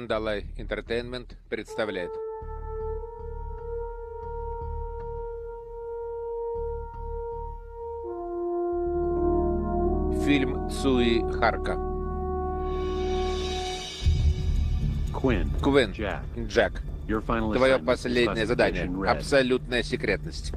Далай Entertainment представляет. Фильм Цуи Харка. Quinn, Квин, Jack, Джек. your final Твое assignment is последнее задание. classification red. Абсолютная секретность.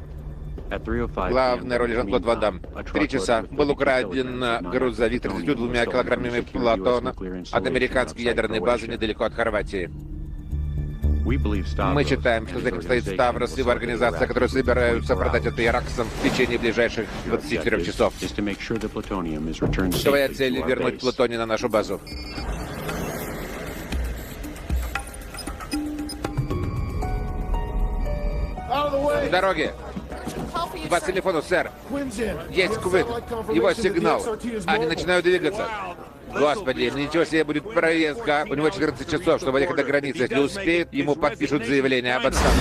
At 3:05 Главная роль Жан-Клод Ван Дам. В 3 часа был украден грузовик 32 килограммами плутона от американской ядерной базы недалеко от Хорватии. Мы считаем, что за этим стоит Ставрос и его организация, которые собираются продать это иракцам в течение ближайших 24 часов. Твоя цель — вернуть плутоний на нашу базу. С дороги! По телефону, сэр. Есть Квин. Его сигнал. Они начинают двигаться. Господи, ничего себе, будет проездка. У него 14 часов, чтобы ехать до границы. Если успеет, ему подпишут заявление об отставке.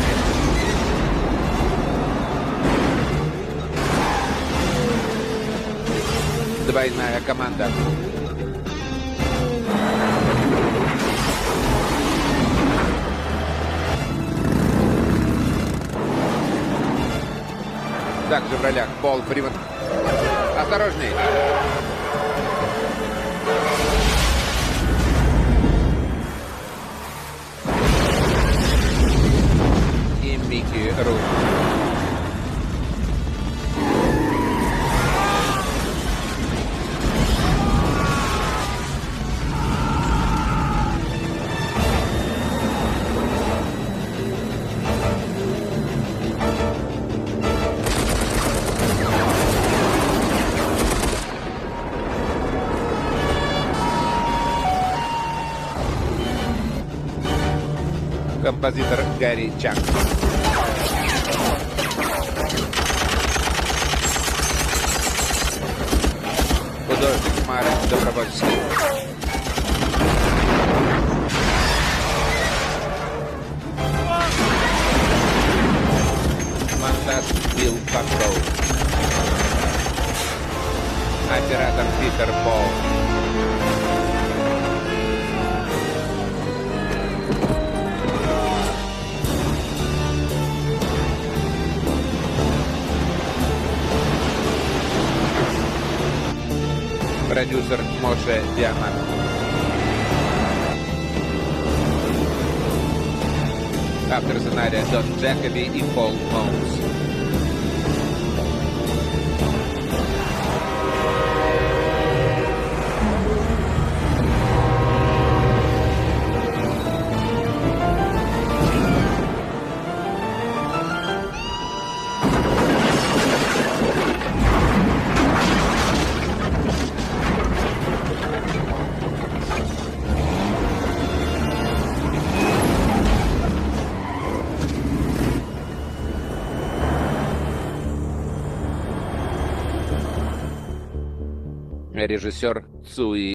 Двойная команда. Также в ролях Пол Фриман. Осторожней! И Микки Рук. Композитор Гарри Чанг. Художник Марек Добровольский. Монтаж Билл Панкоу. Оператор Питер Пол. Продюсер Моше Диамат. Автор сценария Дон Джекоби и Пол Моунс. Режиссер Цуи